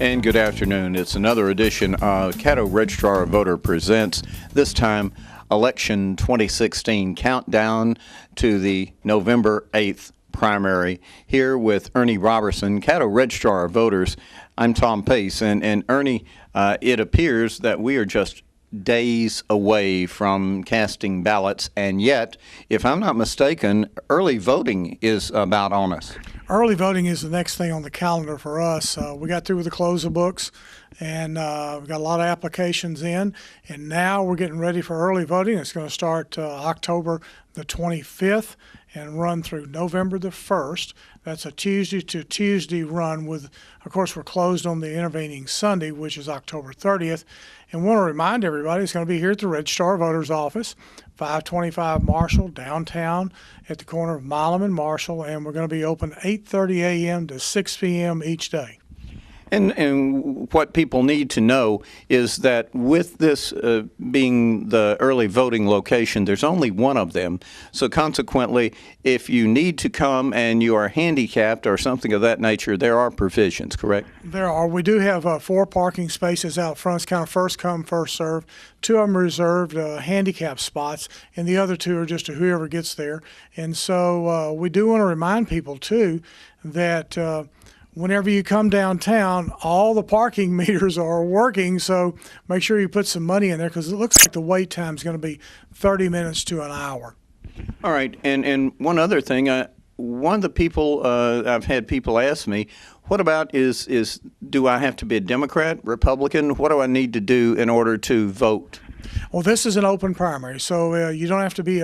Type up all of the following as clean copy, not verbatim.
And good afternoon. It's another edition of Caddo Registrar of Voter Presents, this time Election 2016 Countdown to the November 8th primary. Here with Ernie Robertson, Caddo Registrar of Voters. I'm Tom Pace. And Ernie, it appears that we are just days away from casting ballots, and yet, if I'm not mistaken, early voting is about on us. Early voting is the next thing on the calendar for us. We got through with the close of books, and we've got a lot of applications in, and now we're getting ready for early voting. It's going to start October the 25th and run through November the 1st. That's a Tuesday to Tuesday run with, of course, we're closed on the intervening Sunday, which is October 30th. And want to remind everybody it's going to be here at the Registrar of Voters office, 525 Marshall, downtown at the corner of Milam and Marshall, and we're going to be open 8:30 a.m. to 6 p.m. each day. And what people need to know is that with this being the early voting location, there's only one of them. So consequently, if you need to come and you are handicapped or something of that nature, there are provisions, correct? There are. We do have 4 parking spaces out front. It's kind of first come, first serve. 2 of them are reserved handicap spots, and the other 2 are just to whoever gets there. And so we do want to remind people, too, that whenever you come downtown, all the parking meters are working, so make sure you put some money in there because it looks like the wait time is going to be 30 minutes to an hour. All right, and one other thing, one of the people, I've had people ask me, what about is do I have to be a Democrat, Republican? What do I need to do in order to vote? Well, this is an open primary, so you don't have to be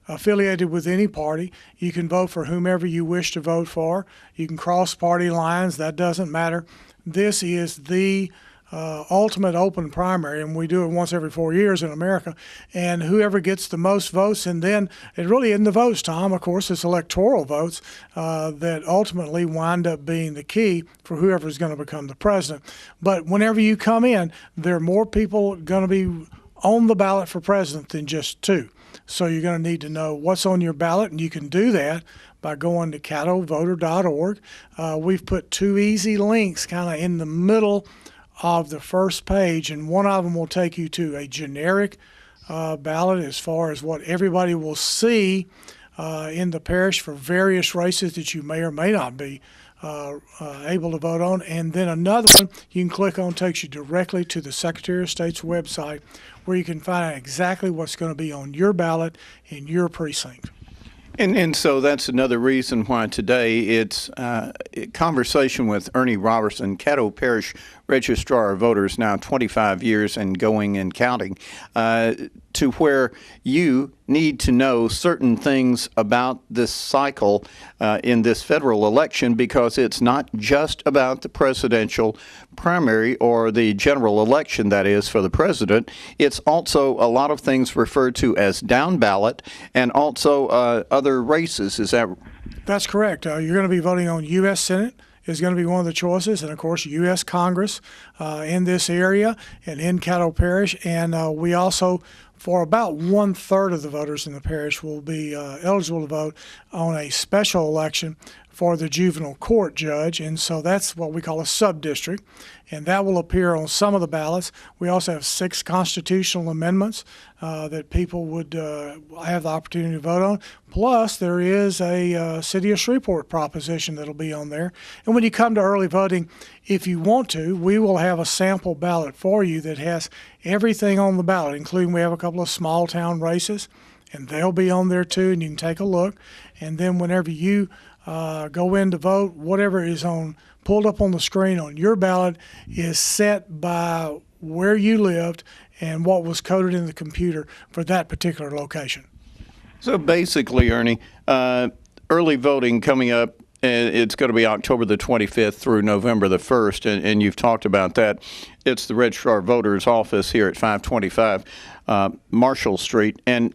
affiliated with any party. You can vote for whomever you wish to vote for. You can cross party lines. That doesn't matter. This is the ultimate open primary, and we do it once every 4 years in America. And whoever gets the most votes, and then it really isn't the votes, Tom. Of course, it's electoral votes that ultimately wind up being the key for whoever's going to become the president. But whenever you come in, there are more people going to be on the ballot for president than just 2. So you're going to need to know what's on your ballot, and you can do that by going to caddovoter.org. We've put 2 easy links kind of in the middle of the first page, and one of them will take you to a generic ballot as far as what everybody will see in the parish for various races that you may or may not be able to vote on. And then another one you can click on takes you directly to the Secretary of State's website where you can find out exactly what's going to be on your ballot in your precinct. And so that's another reason why today it's conversation with Ernie Robertson, Caddo Parish Registrar of Voters, now 25 years and going and counting, to where you need to know certain things about this cycle in this federal election, because it's not just about the presidential primary or the general election, that is, for the president. It's also a lot of things referred to as down ballot and also other races. Is that? That's correct. You're going to be voting on U.S. Senate is going to be one of the choices, and of course U.S. Congress in this area and in Caddo Parish. And we also, for about 1/3 of the voters in the parish, will be eligible to vote on a special election for the juvenile court judge, and so that's what we call a sub-district, and that will appear on some of the ballots. We also have 6 constitutional amendments that people would have the opportunity to vote on. Plus, there is a City of Shreveport proposition that'll be on there. And when you come to early voting, if you want to, we will have a sample ballot for you that has everything on the ballot, including we have a couple of small town races, and they'll be on there too, and you can take a look. And then whenever you go in to vote, whatever is pulled up on the screen on your ballot is set by where you lived and what was coded in the computer for that particular location. So basically, Ernie, early voting coming up, it's going to be October the 25th through November the 1st, and you've talked about that. It's the Registrar Voters office here at 525 Marshall Street, and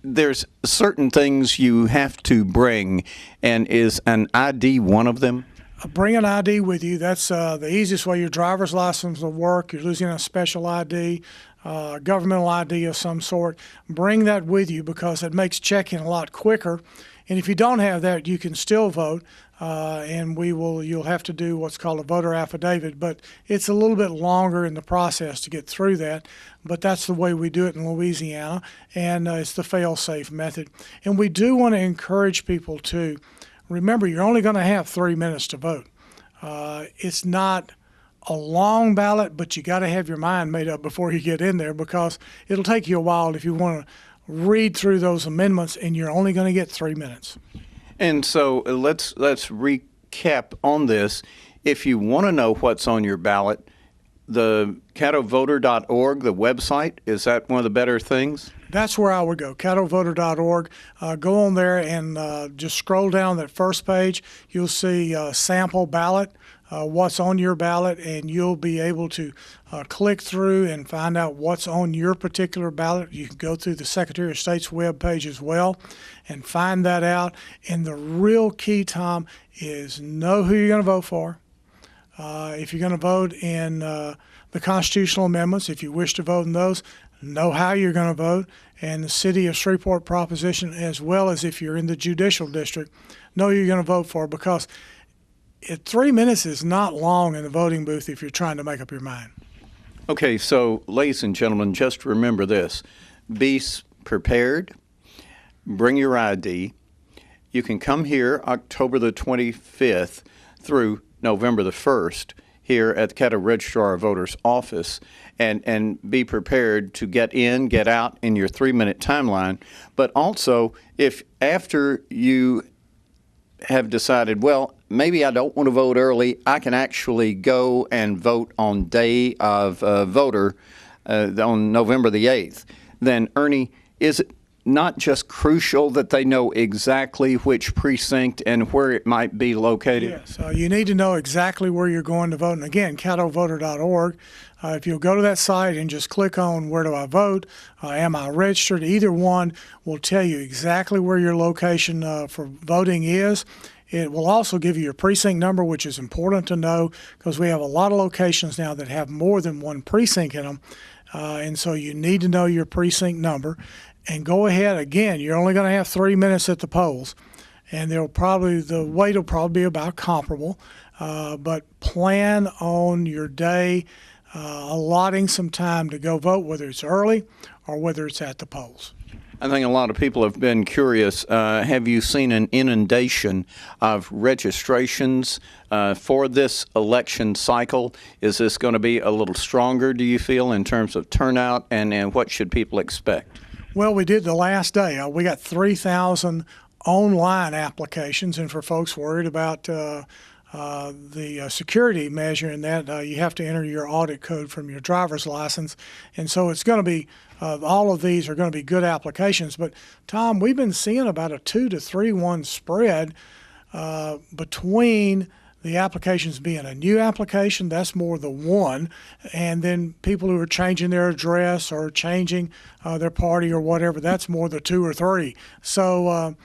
there's certain things you have to bring, and is an ID one of them? Bring an ID with you. That's the easiest way. Your driver's license will work. You're losing a special ID, governmental ID of some sort. Bring that with you because it makes checking a lot quicker. And if you don't have that, you can still vote. And you'll have to do what's called a voter affidavit, but it's a little bit longer in the process to get through that. But that's the way we do it in Louisiana, and it's the fail-safe method. And we do want to encourage people to remember you're only going to have 3 minutes to vote. It's not a long ballot, but you got to have your mind made up before you get in there, because it'll take you a while if you want to read through those amendments, and you're only going to get 3 minutes. And so let's recap on this. If you want to know what's on your ballot, the caddovoter.org, the website, is that one of the better things? That's where I would go, caddovoter.org. Go on there and just scroll down that first page. You'll see sample ballot, what's on your ballot, and you'll be able to click through and find out what's on your particular ballot. You can go through the Secretary of State's webpage as well and find that out. And the real key, Tom, is know who you're going to vote for. If you're going to vote in the constitutional amendments, if you wish to vote in those, know how you're going to vote, and the City of Shreveport proposition, as well as if you're in the judicial district, know who you're going to vote for, because 3 minutes is not long in the voting booth if you're trying to make up your mind. Okay, so ladies and gentlemen, just remember this. Be prepared. Bring your ID. You can come here October the 25th through November the 1st here at the Caddo Registrar of Voters office, and be prepared to get in, get out in your 3-minute timeline. But also, if after you have decided, well, maybe I don't want to vote early, I can actually go and vote on day of voter on November the 8th, then Ernie, is it not just crucial that they know exactly which precinct and where it might be located? Yes, you need to know exactly where you're going to vote. And again, caddovoter.org. If you'll go to that site and just click on where do I vote, am I registered, either one will tell you exactly where your location for voting is. It will also give you your precinct number, which is important to know because we have a lot of locations now that have more than one precinct in them. And so you need to know your precinct number. And go ahead, again, you're only going to have 3 minutes at the polls. And the wait will probably be about comparable. But plan on your day, allotting some time to go vote, whether it's early or whether it's at the polls. I think a lot of people have been curious. Have you seen an inundation of registrations for this election cycle? Is this going to be a little stronger, do you feel, in terms of turnout, and what should people expect? Well, we did the last day. We got 3,000 online applications, and for folks worried about the security measure in that, you have to enter your audit code from your driver's license. And so it's going to be, all of these are going to be good applications. But, Tom, we've been seeing about a 2 to 3-1 spread between the applications being a new application, that's more the 1, and then people who are changing their address or changing their party or whatever, that's more the 2 or 3. So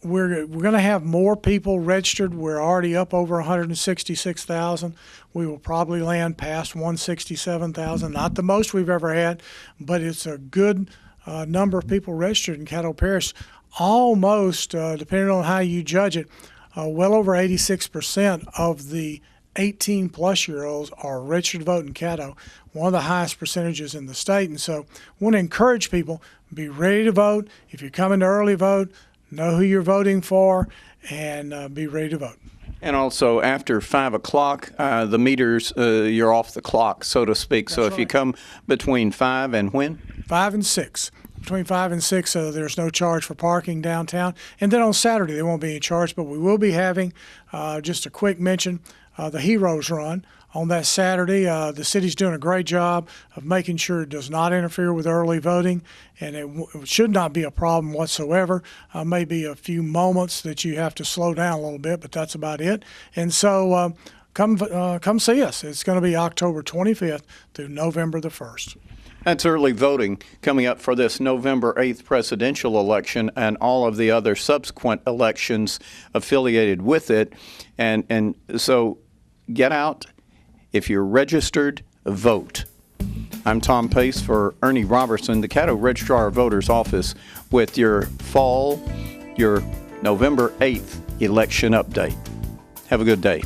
we're going to have more people registered. We're already up over 166,000. We will probably land past 167,000. Not the most we've ever had, but it's a good number of people registered in Caddo Parish. Almost, depending on how you judge it, well over 86% of the 18-plus-year-olds are registered to vote in Caddo, one of the highest percentages in the state. And so I want to encourage people, be ready to vote. If you're coming to early vote, know who you're voting for, and be ready to vote. And also, after 5 o'clock, the meters, you're off the clock, so to speak. That's so if right. You come between 5 and when? 5 and 6. Between 5 and 6, there's no charge for parking downtown. And then on Saturday, there won't be any charge, but we will be having, just a quick mention, the Heroes Run. On that Saturday, the city's doing a great job of making sure it does not interfere with early voting, and it should not be a problem whatsoever. Maybe a few moments that you have to slow down a little bit, but that's about it. And so come see us. It's going to be October 25th through November the 1st. That's early voting coming up for this November 8th presidential election and all of the other subsequent elections affiliated with it. And so get out. If you're registered, vote. I'm Tom Pace for Ernie Robertson, the Caddo Registrar of Voters office, with your fall, your November 8th election update. Have a good day.